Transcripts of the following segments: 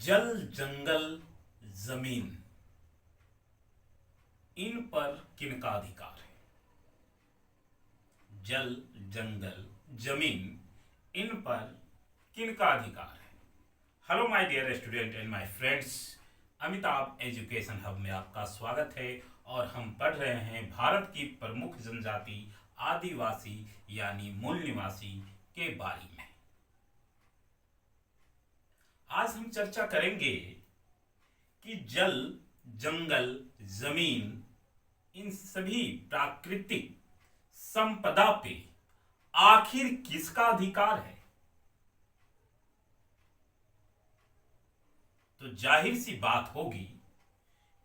जल जंगल जमीन इन पर किनका अधिकार है। जल जंगल जमीन इन पर किनका अधिकार है। Hello my dear student and my friends, Amitabh education hub में आपका स्वागत है और हम पढ़ रहे हैं भारत की प्रमुख जनजाति आदिवासी यानी मूल निवासी के बारे में। आज हम चर्चा करेंगे कि जल जंगल जमीन इन सभी प्राकृतिक संपदा पे आखिर किसका अधिकार है। तो जाहिर सी बात होगी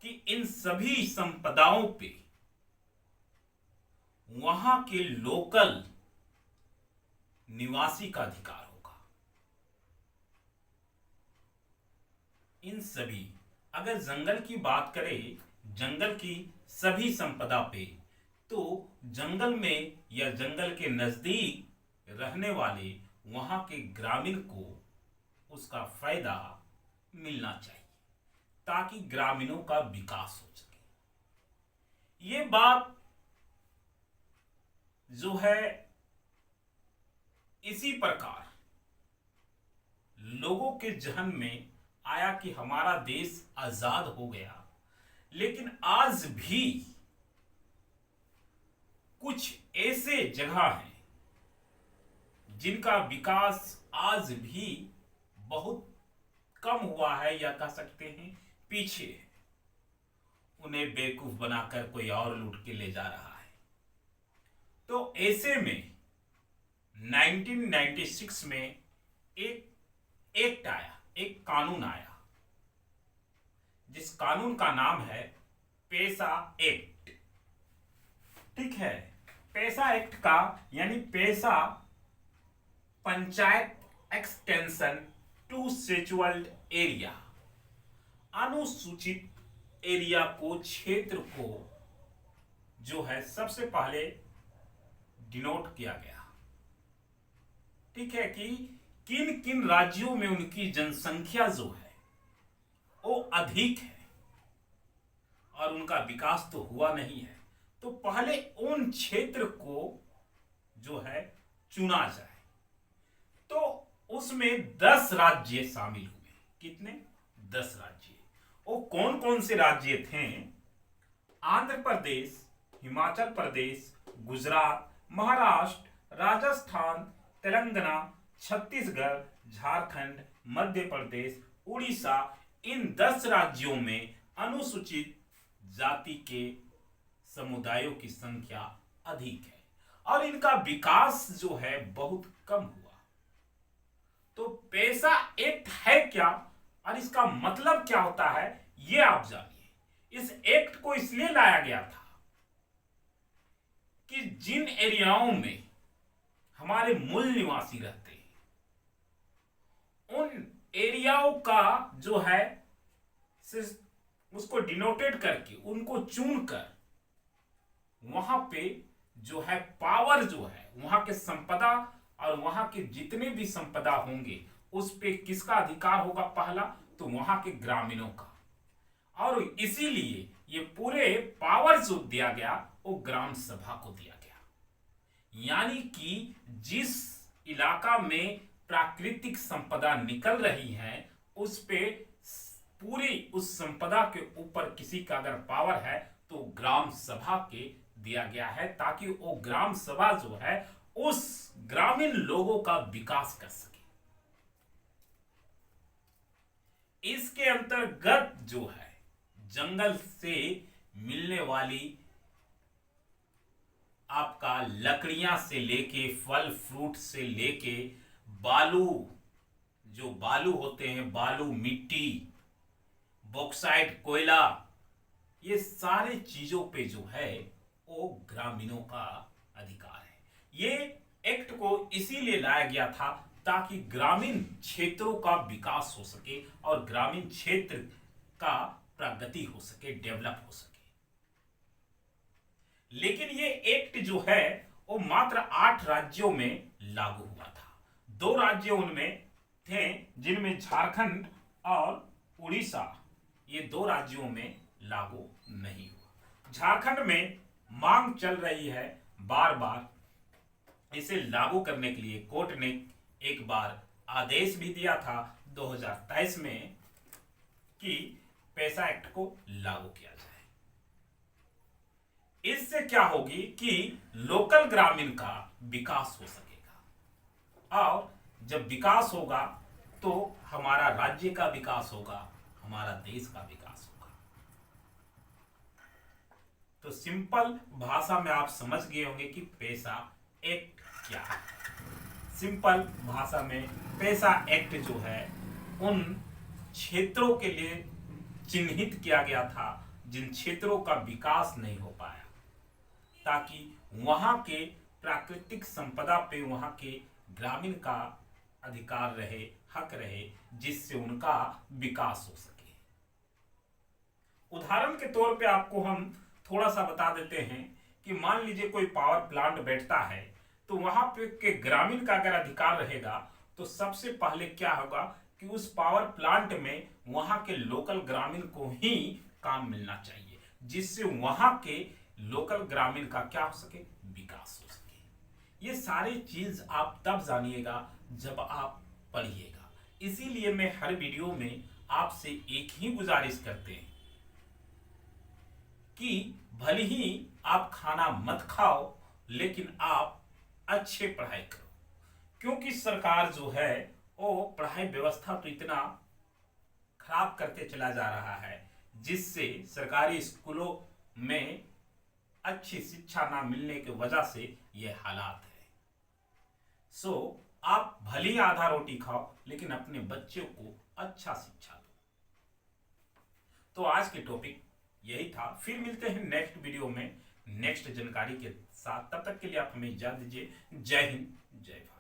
कि इन सभी संपदाओं पे वहां के लोकल निवासी का अधिकार होगा। इन सभी, अगर जंगल की बात करें, जंगल की सभी संपदा पे, तो जंगल में या जंगल के नजदीक रहने वाले वहां के ग्रामीण को उसका फायदा मिलना चाहिए ताकि ग्रामीणों का विकास हो सके। ये बात जो है इसी प्रकार लोगों के जहन में आया कि हमारा देश आजाद हो गया, लेकिन आज भी कुछ ऐसे जगह हैं जिनका विकास आज भी बहुत कम हुआ है या कह सकते हैं पीछे है। उन्हें बेवकूफ बनाकर कोई और लूट के ले जा रहा है। तो ऐसे में 1996 में एक एक्ट आया, एक कानून आया, जिस कानून का नाम है पेसा एक्ट। ठीक है, पेसा एक्ट का यानी PESA panchayat extension to scheduled area, अनुसूचित एरिया को, क्षेत्र को जो है सबसे पहले डिनोट किया गया। ठीक है, कि किन किन राज्यों में उनकी जनसंख्या जो है वो अधिक है और उनका विकास तो हुआ नहीं है, तो पहले उन क्षेत्र को जो है चुना जाए। तो उसमें 10 राज्य शामिल हुए। कितने? 10 राज्य। वो कौन कौन से राज्य थे? आंध्र प्रदेश, हिमाचल प्रदेश, गुजरात, महाराष्ट्र, राजस्थान, तेलंगाना, छत्तीसगढ़, झारखंड, मध्य प्रदेश, उड़ीसा। इन 10 राज्यों में अनुसूचित जाति के समुदायों की संख्या अधिक है और इनका विकास जो है बहुत कम हुआ। तो पेसा एक्ट है क्या और इसका मतलब क्या होता है, ये आप जानिए। इस एक्ट को इसलिए लाया गया था कि जिन एरियाओं में हमारे मूल निवासी रहते हैं, उन एरियाओं का जो है उसको डिनोटेड करके, उनको चुनकर वहां पे जो है पावर जो है, वहां के संपदा और वहां के जितने भी संपदा होंगे उस पे किसका अधिकार होगा? पहला तो वहां के ग्रामीणों का। और इसीलिए ये पूरे पावर जो दिया गया वो ग्राम सभा को दिया गया। यानी कि जिस इलाका में प्राकृतिक संपदा निकल रही है उस पे पूरी उस संपदा के ऊपर किसी का अगर पावर है तो ग्राम सभा के दिया गया है, ताकि वो ग्राम सभा जो है उस ग्रामीण लोगों का विकास कर सके। इसके अंतर्गत जो है जंगल से मिलने वाली आपका लकड़ियां से लेके, फल फ्रूट से लेके, बालू, जो बालू होते हैं, बालू, मिट्टी, बॉक्साइट, कोयला, ये सारे चीजों पे जो है वो ग्रामीणों का अधिकार है। ये एक्ट को इसीलिए लाया गया था ताकि ग्रामीण क्षेत्रों का विकास हो सके और ग्रामीण क्षेत्र का प्रगति हो सके, डेवलप हो सके। लेकिन ये एक्ट जो है वो मात्र 8 राज्यों में लागू हुआ था। 2 राज्य उनमें थे जिनमें झारखंड और उड़ीसा, ये 2 राज्यों में लागू नहीं हुआ। झारखंड में मांग चल रही है बार बार इसे लागू करने के लिए। कोर्ट ने एक बार आदेश भी दिया था 2023 में कि पैसा एक्ट को लागू किया जाए। इससे क्या होगी कि लोकल ग्रामीण का विकास हो सकेगा, और जब विकास होगा तो हमारा राज्य का विकास होगा, हमारा देश का विकास होगा। तो सिंपल भाषा में आप समझ गए होंगे कि पैसा एक्ट क्या है। सिंपल भाषा में पैसा एक्ट जो है उन क्षेत्रों के लिए चिन्हित किया गया था जिन क्षेत्रों का विकास नहीं हो पाया, ताकि वहां के प्राकृतिक संपदा पे वहां के ग्रामीण का अधिकार रहे, हक रहे, जिससे उनका विकास हो सके। उदाहरण के तौर पे आपको हम थोड़ा सा बता देते हैं कि मान लीजिए कोई पावर प्लांट बैठता है, तो वहां पे के ग्रामीण का अगर अधिकार रहेगा तो सबसे पहले क्या होगा कि उस पावर प्लांट में वहां के लोकल ग्रामीण को ही काम मिलना चाहिए, जिससे वहां के लोकल ग्रामीण का क्या हो सके, विकास हो सके। ये सारी चीज आप तब जानिएगा जब आप पढ़िएगा। इसीलिए मैं हर वीडियो में आपसे एक ही गुजारिश करते हैं कि भले ही आप खाना मत खाओ, लेकिन आप अच्छे पढ़ाई करो, क्योंकि सरकार जो है वो पढ़ाई व्यवस्था तो इतना खराब करते चला जा रहा है, जिससे सरकारी स्कूलों में अच्छी शिक्षा ना मिलने की वजह से ये हालात है। सो आप भले ही आधा रोटी खाओ, लेकिन अपने बच्चों को अच्छा शिक्षा दो। तो आज के टॉपिक यही था। फिर मिलते हैं नेक्स्ट वीडियो में नेक्स्ट जानकारी के साथ। तब तक के लिए आप हमें इजाजत दीजिए। जय हिंद, जय भारत।